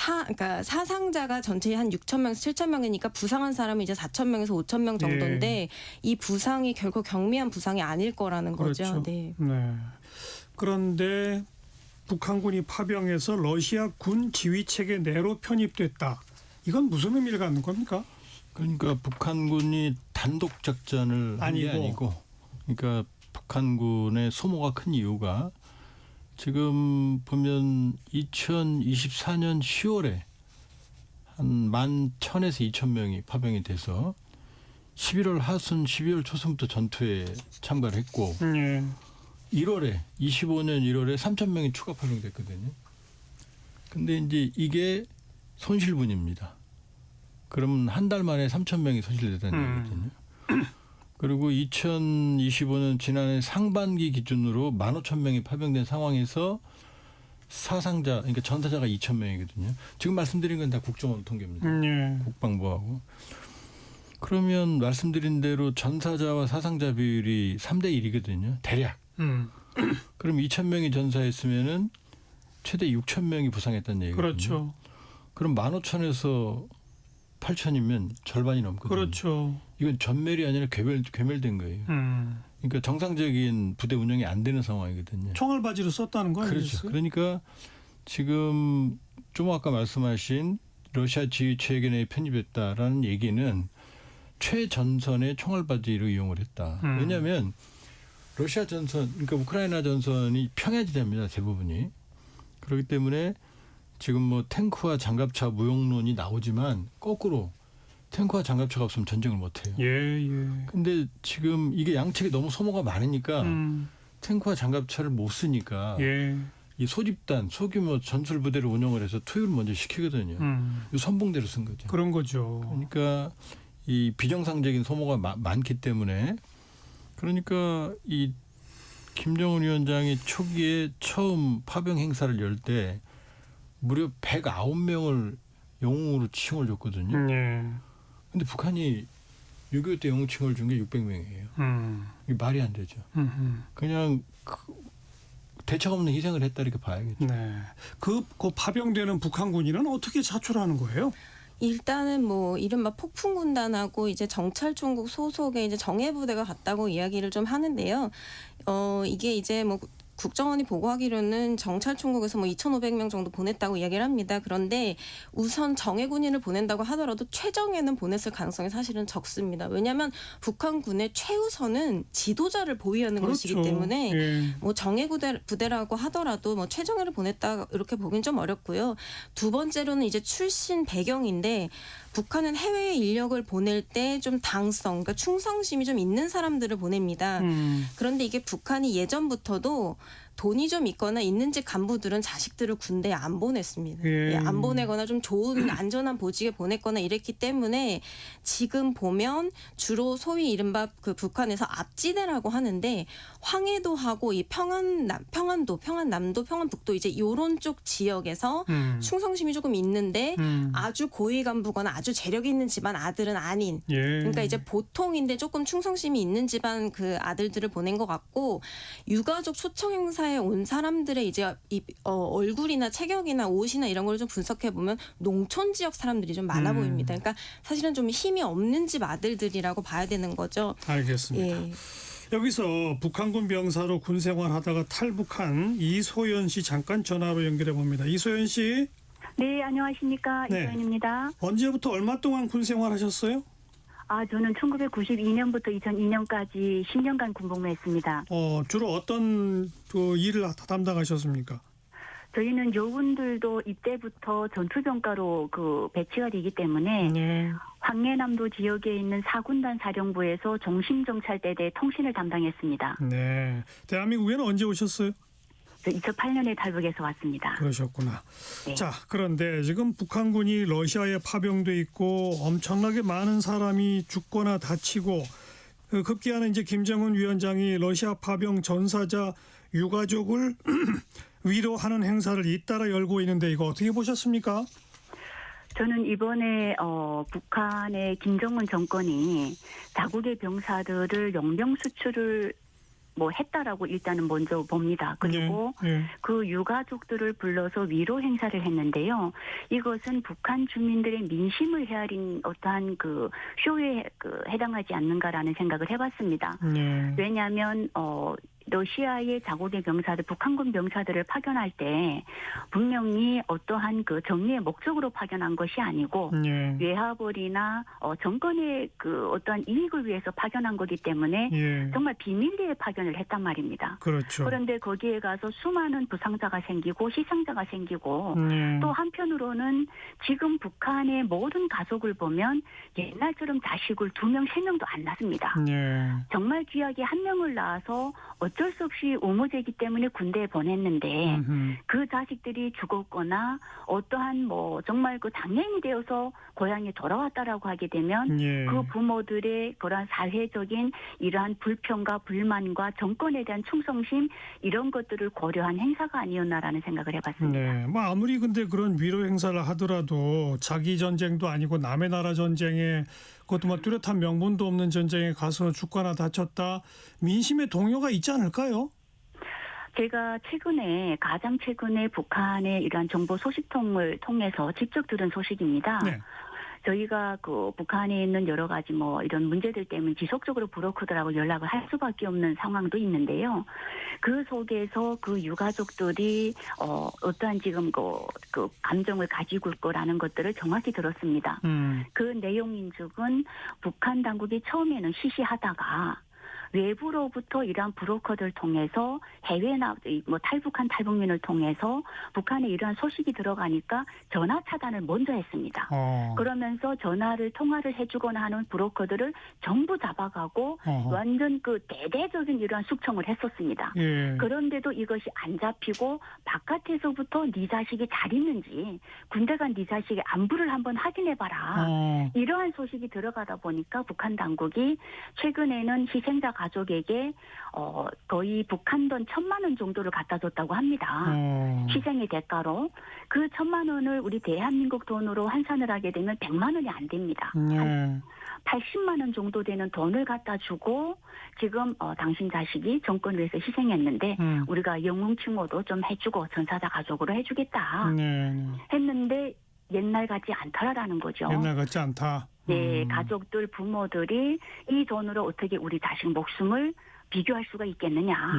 그러니까 사상자가 전체 한 6,000명에서 7,000명이니까 부상한 사람은 이제 4,000명에서 5,000명 정도인데 이 부상이 결코 경미한 부상이 아닐 거라는 거죠. 그렇죠. 네. 그런데 북한군이 파병해서 러시아 군 지휘체계 내로 편입됐다. 이건 무슨 의미를 갖는 겁니까? 그러니까 북한군이 단독 작전을 한 게 아니고 그러니까 북한군의 소모가 큰 이유가 지금 보면 2024년 10월에 한 11,000에서 2,000명이 파병이 돼서 11월 하순 12월 초순부터 전투에 참가를 했고 1월에 25년 1월에 3,000명이 추가 파병됐거든요. 근데 이제 이게 손실분입니다. 그러면 한 달 만에 3,000명이 손실됐다는 얘기거든요. 그리고 2025년 지난해 상반기 기준으로 15,000명이 파병된 상황에서 사상자, 그러니까 전사자가 2,000명이거든요. 지금 말씀드린 건 다 국정원 통계입니다. 국방부하고. 그러면 말씀드린 대로 전사자와 사상자 비율이 3대 1이거든요. 대략. 그럼 2,000명이 전사했으면은 최대 6,000명이 부상했다는 얘기거든요. 그렇죠. 그럼 15,000에서 8,000이면 절반이 넘거든요. 그렇죠. 이건 전멸이 아니라 괴멸된 거예요. 그러니까 정상적인 부대 운영이 안 되는 상황이거든요. 총알바지로 썼다는 거 아니겠어요? 그렇죠. 그러니까 지금 좀 아까 말씀하신 러시아 지휘체계 내에 편입했다라는 얘기는 최전선의 총알바지로 이용을 했다. 왜냐하면 러시아 전선, 그러니까 우크라이나 전선이 평야지대입니다. 대부분이. 그렇기 때문에 지금 뭐 탱크와 장갑차 무용론이 나오지만 거꾸로 탱크와 장갑차가 없으면 전쟁을 못해요. 근데 지금 이게 양측이 너무 소모가 많으니까 탱크와 장갑차를 못 쓰니까 이 소집단, 소규모 전술 부대를 운영을 해서 투입을 먼저 시키거든요. 이 선봉대로 쓴 거죠. 그런 거죠. 그러니까 이 비정상적인 소모가 많기 때문에 그러니까 이 김정은 위원장이 초기에 처음 파병 행사를 열 때 무려 109명을 영웅으로 칭을 줬거든요. 근데 북한이 6.25 때 영웅칭을 준 게 600명이에요. 이게 말이 안 되죠. 그냥 대책 없는 희생을 했다 이렇게 봐야겠죠. 그 파병되는 북한군인은 어떻게 자출하는 거예요? 일단은 뭐 이른바 폭풍군단하고 이제 정찰총국 소속의 이제 정예부대가 갔다고 이야기를 좀 하는데요. 이게 이제 뭐 국정원이 보고하기로는 정찰총국에서 뭐 2,500명 정도 보냈다고 이야기를 합니다. 그런데 우선 정예군인을 보낸다고 하더라도 최정예는 보냈을 가능성이 사실은 적습니다. 왜냐하면 북한군의 최우선은 지도자를 보위하는 것이기 때문에 뭐 정예부대라고 하더라도 뭐 최정예를 보냈다 이렇게 보긴 좀 어렵고요. 두 번째로는 이제 출신 배경인데 북한은 해외에 인력을 보낼 때 좀 당성, 그러니까 충성심이 좀 있는 사람들을 보냅니다. 그런데 이게 북한이 예전부터도 돈이 좀 있거나 있는 집 간부들은 자식들을 군대에 안 보냈습니다. 예. 예, 안 보내거나 좀 좋은 안전한 보직에 보냈거나 이랬기 때문에 지금 보면 주로 소위 이른바 그 북한에서 앞지대라고 하는데 황해도하고 이 평안도, 평안남도, 평안북도 이제 요런 쪽 지역에서 충성심이 조금 있는데 아주 고위 간부거나 아주 재력 있는 집안 아들은 아닌. 예. 그러니까 이제 보통인데 조금 충성심이 있는 집안 그 아들들을 보낸 것 같고 유가족 초청 행사에 온 사람들의 이제 얼굴이나 체격이나 옷이나 이런 걸 좀 분석해 보면 농촌 지역 사람들이 좀 많아 보입니다. 그러니까 사실은 좀 힘이 없는 집 아들들이라고 봐야 되는 거죠. 알겠습니다. 예. 여기서 북한군 병사로 군 생활하다가 탈북한 이소연 씨 잠깐 전화로 연결해 봅니다. 이소연 씨. 네, 안녕하십니까. 네. 이소연입니다. 언제부터 얼마 동안 군 생활하셨어요? 저는 1992년부터 2002년까지 10년간 군복무했습니다. 주로 어떤 그 일을 담당하셨습니까? 저희는 요원들도 이때부터 전투병과로 그 배치가 되기 때문에 네. 황해남도 지역에 있는 4군단 사령부에서 종심정찰대대 통신을 담당했습니다. 네. 대한민국에는 언제 오셨어요? 2008년에 탈북해서 왔습니다. 그러셨구나. 네. 자, 그런데 지금 북한군이 러시아에 파병돼 있고 엄청나게 많은 사람이 죽거나 다치고 급기야는 이제 김정은 위원장이 러시아 파병 전사자 유가족을 위로하는 행사를 잇따라 열고 있는데 이거 어떻게 보셨습니까? 저는 이번에 북한의 김정은 정권이 자국의 병사들을 영병 수출을 했다라고 일단은 먼저 봅니다. 그리고 그 유가족들을 불러서 위로 행사를 했는데요. 이것은 북한 주민들의 민심을 헤아린 어떠한 그 쇼에 해당하지 않는가라는 생각을 해봤습니다. 왜냐하면 러시아의 자국의 병사들, 북한군 병사들을 파견할 때 분명히 어떠한 그 정리의 목적으로 파견한 것이 아니고 외화벌이나 정권의 그 어떠한 이익을 위해서 파견한 거기 때문에 정말 비밀리에 파견을 했단 말입니다. 그렇죠. 그런데 거기에 가서 수많은 부상자가 생기고 희생자가 생기고 또 한편으로는 지금 북한의 모든 가족을 보면 옛날처럼 자식을 2명, 3명도 안 낳습니다. 정말 귀하게 1명을 낳아서 어쩔 수 없이 우모제기 때문에 군대에 보냈는데 그 자식들이 죽었거나 어떠한 정말 그 장애인이 되어서 고향에 돌아왔다라고 하게 되면 그 부모들의 그러한 사회적인 이러한 불평과 불만과 정권에 대한 충성심 이런 것들을 고려한 행사가 아니었나라는 생각을 해봤습니다. 네, 아무리 근데 그런 위로 행사를 하더라도 자기 전쟁도 아니고 남의 나라 전쟁에 그것도 뚜렷한 명분도 없는 전쟁에 가서 죽거나 다쳤다. 민심의 동요가 있지 않을까요? 제가 가장 최근에 북한의 이러한 정보 소식통을 통해서 직접 들은 소식입니다. 네. 저희가 그 북한에 있는 여러 가지 이런 문제들 때문에 지속적으로 브로커들하고 연락을 할 수밖에 없는 상황도 있는데요. 그 속에서 그 유가족들이 어떠한 지금 그 감정을 가지고 있을 거라는 것들을 정확히 들었습니다. 그 내용인즉은 북한 당국이 처음에는 시시하다가 외부로부터 이러한 브로커들 통해서 해외나 탈북한 탈북민을 통해서 북한에 이러한 소식이 들어가니까 전화 차단을 먼저 했습니다. 그러면서 통화를 해주거나 하는 브로커들을 전부 잡아가고 완전 그 대대적인 이러한 숙청을 했었습니다. 그런데도 이것이 안 잡히고 바깥에서부터 네 자식이 잘 있는지 군대 간 네 자식의 안부를 한번 확인해봐라. 이러한 소식이 들어가다 보니까 북한 당국이 최근에는 희생자 가족에게 거의 북한 돈 1,000만 원 정도를 갖다 줬다고 합니다. 희생의 대가로. 그 1,000만 원을 우리 대한민국 돈으로 환산을 하게 되면 100만 원이 안 됩니다. 80만 원 정도 되는 돈을 갖다 주고 지금 당신 자식이 정권을 위해서 희생했는데 우리가 영웅 칭호도 좀 해주고 전사자 가족으로 해주겠다 했는데 옛날 같지 않더라라는 거죠. 옛날 같지 않다. 네, 가족들, 부모들이 이 돈으로 어떻게 우리 자식 목숨을 비교할 수가 있겠느냐.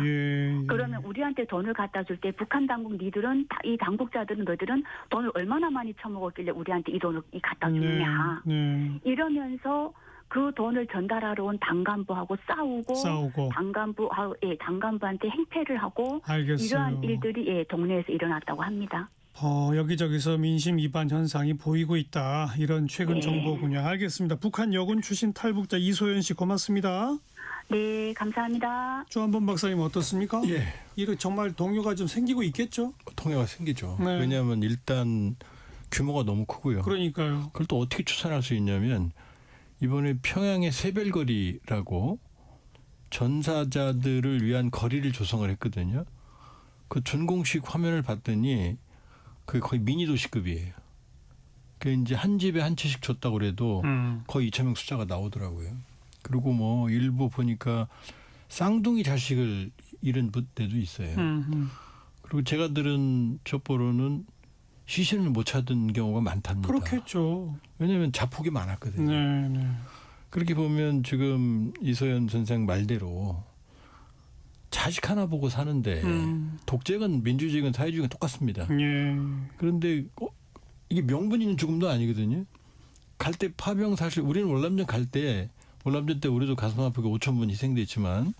그러면 우리한테 돈을 갖다 줄 때 북한 당국 니들은 이 당국자들은 너희들은 돈을 얼마나 많이 처먹었길래 우리한테 이 돈을 갖다 주느냐. 이러면서 그 돈을 전달하러 온 당간부하고 싸우고 당간부한테 행패를 하고 알겠어요. 이러한 일들이 동네에서 일어났다고 합니다. 여기저기서 민심 위반 현상이 보이고 있다. 이런 최근 정보군요. 알겠습니다. 북한 여군 출신 탈북자 이소연 씨 고맙습니다. 네, 감사합니다. 조한범 박사님 어떻습니까? 예. 이거 정말 동요가 좀 생기고 있겠죠? 통해가 생기죠. 네. 왜냐하면 일단 규모가 너무 크고요. 그러니까요. 그걸 또 어떻게 추산할 수 있냐면 이번에 평양의 새별거리라고 전사자들을 위한 거리를 조성을 했거든요. 그 준공식 화면을 봤더니 그게 거의 미니 도시급이에요. 그 이제 한 집에 한 채씩 줬다고 그래도 거의 2,000명 숫자가 나오더라고요. 그리고 뭐 일부 보니까 쌍둥이 자식을 잃은 데도 있어요. 그리고 제가 들은 첩보로는 시신을 못 찾은 경우가 많답니다. 그렇겠죠. 왜냐하면 자폭이 많았거든요. 네, 네. 그렇게 보면 지금 이소연 선생 말대로 자식 하나 보고 사는데 독재건 민주주의건 사회주의건 똑같습니다. 예. 그런데 이게 명분 있는 죽음도 아니거든요. 갈 때 파병 사실 우리는 월남전 갈 때 월남전 때 우리도 가슴 아프게 5,000분 희생됐지만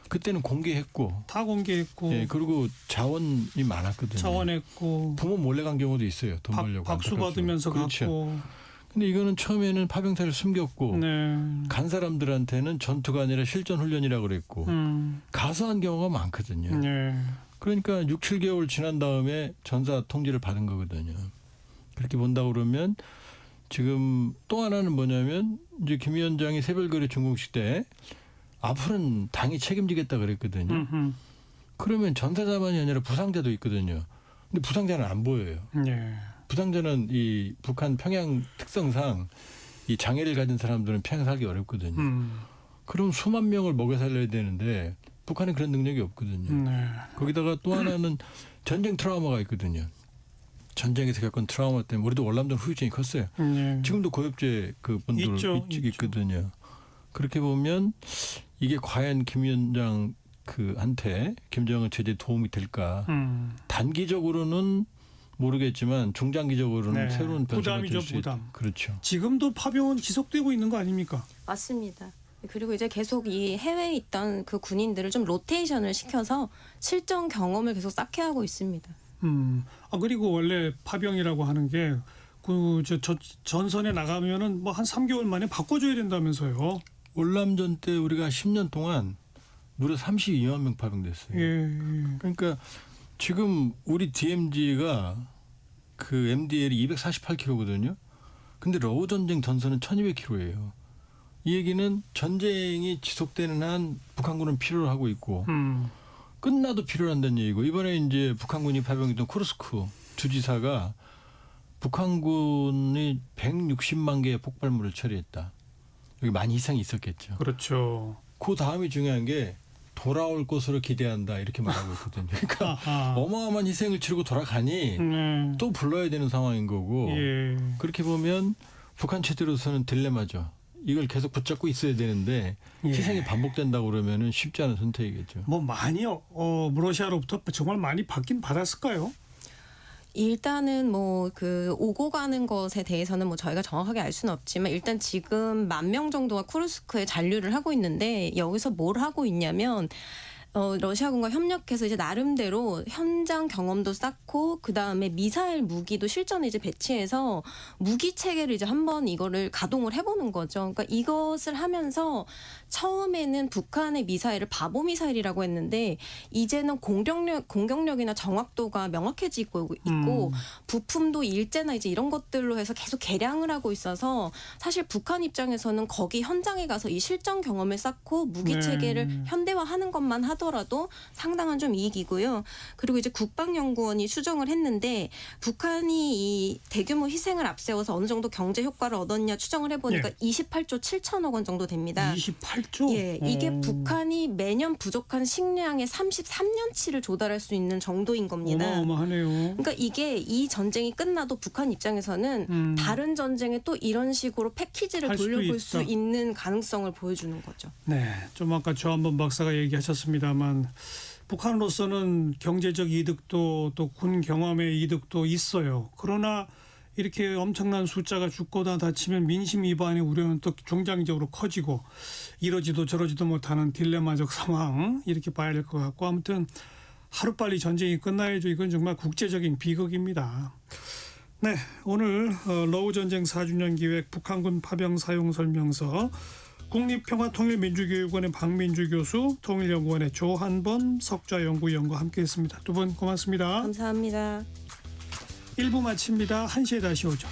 그때는 공개했고 다 공개했고 예, 그리고 자원이 많았거든요. 자원했고 부모 몰래 간 경우도 있어요. 돈 벌려고. 박수 받으면서 그렇죠. 갔고. 근데 이거는 처음에는 파병사를 숨겼고 네. 간 사람들한테는 전투가 아니라 실전 훈련이라고 그랬고 가서 한 경우가 많거든요. 네. 그러니까 6, 7개월 지난 다음에 전사 통지를 받은 거거든요. 그렇게 본다 그러면 지금 또 하나는 뭐냐면 이제 김 위원장이 새별거리 준공식 때 앞으로는 당이 책임지겠다 그랬거든요. 그러면 전사자만이 아니라 부상자도 있거든요. 근데 부상자는 안 보여요. 네. 부상자는 이 북한 평양 특성상 이 장애를 가진 사람들은 평양 살기 어렵거든요. 그럼 수만 명을 먹여 살려야 되는데 북한은 그런 능력이 없거든요. 네. 거기다가 또 하나는 전쟁 트라우마가 있거든요. 전쟁에서 겪은 트라우마 때문에 우리도 월남전 후유증이 컸어요. 네. 지금도 고엽제 그 분들 있거든요. 그렇게 보면 이게 과연 김 위원장 한테 김정은 체제에 도움이 될까? 단기적으로는 모르겠지만 중장기적으로는 네. 새로운 변수가 될 수 부담이죠, 부담. 그렇죠. 지금도 파병은 지속되고 있는 거 아닙니까? 맞습니다. 그리고 이제 계속 이 해외에 있던 그 군인들을 좀 로테이션을 시켜서 실전 경험을 계속 쌓게 하고 있습니다. 그리고 원래 파병이라고 하는 게 전선에 나가면은 뭐 한 3개월 만에 바꿔줘야 된다면서요. 월남전 때 우리가 10년 동안 무려 32만 명 파병됐어요. 예. 그러니까 지금 우리 DMZ가 그 MDL이 248km거든요. 근데 러우 전쟁 전선은 1200km예요. 이 얘기는 전쟁이 지속되는 한 북한군은 필요로 하고 있고 끝나도 필요로 한다는 얘기고 이번에 이제 북한군이 파병했던 쿠르스크 주지사가 북한군이 160만 개의 폭발물을 처리했다. 여기 많이 희생이 있었겠죠. 그렇죠. 그 다음이 중요한 게 돌아올 것으로 기대한다 이렇게 말하고 있거든요. 그러니까 어마어마한 희생을 치르고 돌아가니 또 불러야 되는 상황인 거고 예. 그렇게 보면 북한 체제로서는 딜레마죠. 이걸 계속 붙잡고 있어야 되는데 희생이 반복된다고 그러면은 쉽지 않은 선택이겠죠. 뭐 많이 러시아로부터 정말 많이 받긴 받았을까요? 일단은 뭐 그 오고 가는 것에 대해서는 뭐 저희가 정확하게 알 수는 없지만 일단 지금 10,000명 정도가 쿠르스크에 잔류를 하고 있는데 여기서 뭘 하고 있냐면 러시아군과 협력해서 이제 나름대로 현장 경험도 쌓고 그 다음에 미사일 무기도 실전에 이제 배치해서 무기 체계를 이제 한번 이거를 가동을 해보는 거죠. 그러니까 이것을 하면서 처음에는 북한의 미사일을 바보 미사일이라고 했는데 이제는 공격력이나 정확도가 명확해지고 있고 부품도 일제나 이제 이런 것들로 해서 계속 개량을 하고 있어서 사실 북한 입장에서는 거기 현장에 가서 이 실전 경험을 쌓고 무기 체계를 현대화하는 것만 하더라도 상당한 좀 이익이고요. 그리고 이제 국방연구원이 추정을 했는데 북한이 이 대규모 희생을 앞세워서 어느 정도 경제 효과를 얻었냐 추정을 해보니까 28조 7천억 원 정도 됩니다. 28조? 예, 이게 북한이 매년 부족한 식량의 33년치를 조달할 수 있는 정도인 겁니다. 어마어마하네요. 그러니까 이게 이 전쟁이 끝나도 북한 입장에서는 다른 전쟁에 또 이런 식으로 패키지를 돌려볼 수 있는 가능성을 보여주는 거죠. 네, 좀 아까 조한범 박사가 얘기하셨습니다만 북한으로서는 경제적 이득도 또 군 경험의 이득도 있어요. 그러나 이렇게 엄청난 숫자가 죽거나 다치면 민심 위반의 우려는 또 중장기적으로 커지고 이러지도 저러지도 못하는 딜레마적 상황 이렇게 봐야 될 것 같고 아무튼 하루빨리 전쟁이 끝나야죠. 이건 정말 국제적인 비극입니다. 네, 오늘 러우 전쟁 4주년 기획 북한군 파병 사용 설명서 국립평화통일민주교육원의 박민주 교수, 통일연구원의 조한범 석좌연구위원과 함께했습니다. 두 분 고맙습니다. 감사합니다. 1부 마칩니다. 1시에 다시 오죠.